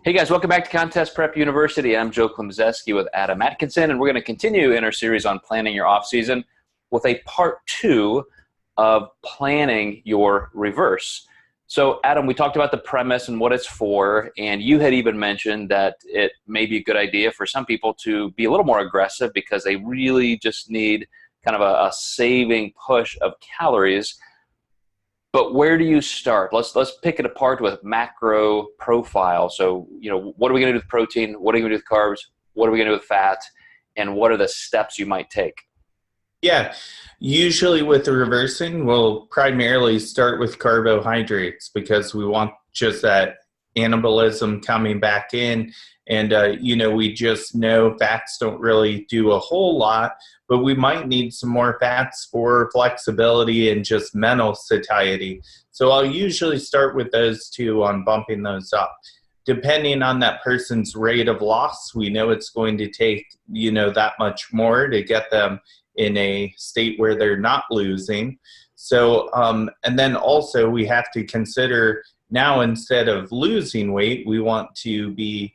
Hey guys, welcome back to Contest Prep University. I'm Joe Klemczewski with Adam Atkinson, and we're going to continue in our series on planning your off-season with a part 2 of planning your reverse. So Adam, we talked about the premise and what it's for, and you had even mentioned that it may be a good idea for some people to be a little more aggressive because they really just need kind of a saving push of calories. But where do you start? Let's pick it apart with macro profile. So, what are we going to do with protein? What are we going to do with carbs? What are we going to do with fat? And what are the steps you might take? Yeah, usually with the reversing, we'll primarily start with carbohydrates because we want just that anabolism coming back in. And, we just know fats don't really do a whole lot, but we might need some more fats for flexibility and just mental satiety. So I'll usually start with those two on bumping those up. Depending on that person's rate of loss, we know it's going to take, that much more to get them in a state where they're not losing. So, and then also we have to consider now instead of losing weight, we want to be,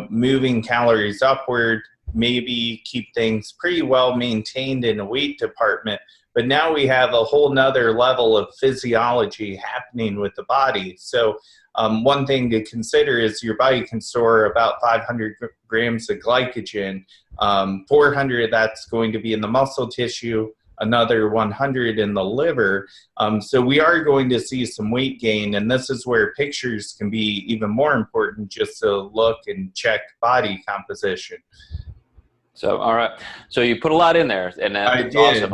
moving calories upward, maybe keep things pretty well maintained in a weight department. But now we have a whole nother level of physiology happening with the body. So one thing to consider is your body can store about 500 grams of glycogen. 400 that's going to be in the muscle tissue, another 100 in the liver. So we are going to see some weight gain, and this is where pictures can be even more important just to look and check body composition. So, all right. So you put a lot in there, and that's awesome.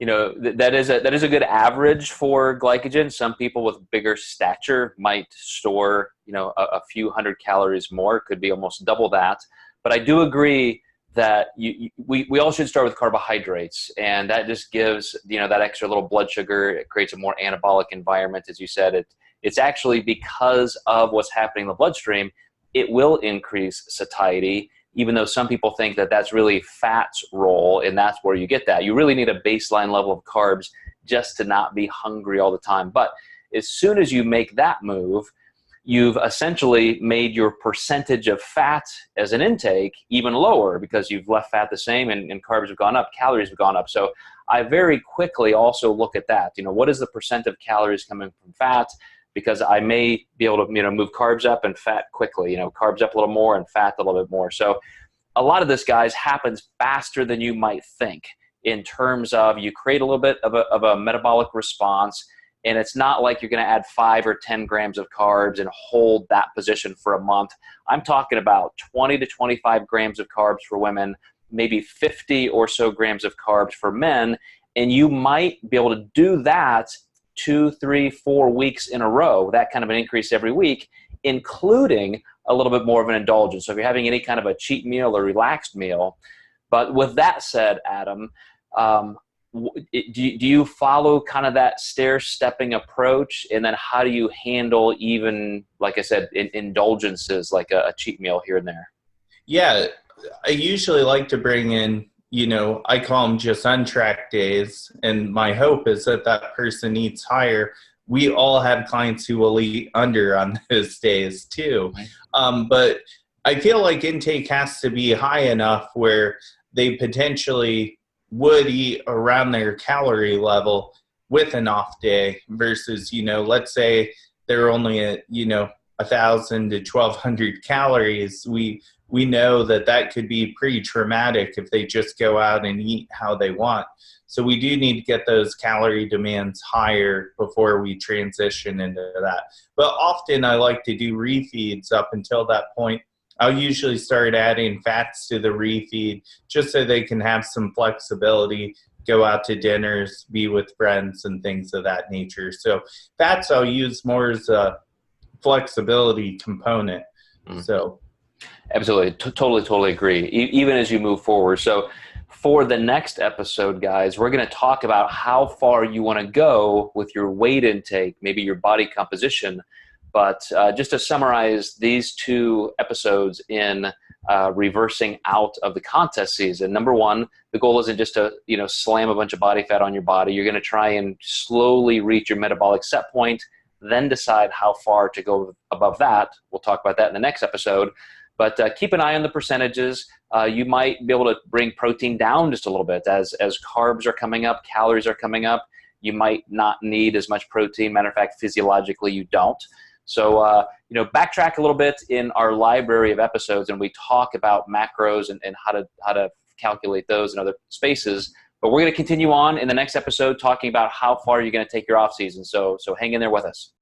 That is a good average for glycogen. Some people with bigger stature might store, a few hundred calories more. It could be almost double that. But I do agree that we all should start with carbohydrates, and that just gives that extra little blood sugar. It creates a more anabolic environment, as you said. It's actually because of what's happening in the bloodstream, it will increase satiety, even though some people think that that's really fat's role, and that's where you get that. You really need a baseline level of carbs just to not be hungry all the time. But as soon as you make that move, you've essentially made your percentage of fat as an intake even lower because you've left fat the same and carbs have gone up, calories have gone up. So I very quickly also look at that. What is the percent of calories coming from fat? Because I may be able to move carbs up and fat quickly, carbs up a little more and fat a little bit more. So a lot of this, guys, happens faster than you might think in terms of you create a little bit of a metabolic response. And it's not like you're going to add 5 or 10 grams of carbs and hold that position for a month. I'm talking about 20 to 25 grams of carbs for women, maybe 50 or so grams of carbs for men. And you might be able to do that 2, 3, 4 weeks in a row, that kind of an increase every week, including a little bit more of an indulgence. So if you're having any kind of a cheat meal or relaxed meal. But with that said, Adam, do you follow kind of that stair-stepping approach? And then how do you handle even, like I said, indulgences like a cheat meal here and there? Yeah, I usually like to bring in, I call them just untracked days. And my hope is that that person eats higher. We all have clients who will eat under on those days too. But I feel like intake has to be high enough where they potentially would eat around their calorie level with an off day versus, let's say they're only at, 1,000 to 1,200 calories. We know that could be pretty traumatic if they just go out and eat how they want. So we do need to get those calorie demands higher before we transition into that. But often I like to do refeeds up until that point. I'll usually start adding fats to the refeed just so they can have some flexibility, go out to dinners, be with friends and things of that nature. So fats I'll use more as a flexibility component. So absolutely, totally agree, even as you move forward. So for the next episode, guys, we're going to talk about how far you want to go with your weight intake, maybe your body composition. But just to summarize these 2 episodes in reversing out of the contest season, number 1, the goal isn't just to slam a bunch of body fat on your body. You're going to try and slowly reach your metabolic set point. then decide how far to go above that. We'll talk about that in the next episode. But keep an eye on the percentages. You might be able to bring protein down just a little bit as carbs are coming up, calories are coming up. You might not need as much protein. Matter of fact, physiologically, you don't. So, backtrack a little bit in our library of episodes, and we talk about macros and how to calculate those in other spaces. But we're going to continue on in the next episode talking about how far you're going to take your off season. So hang in there with us.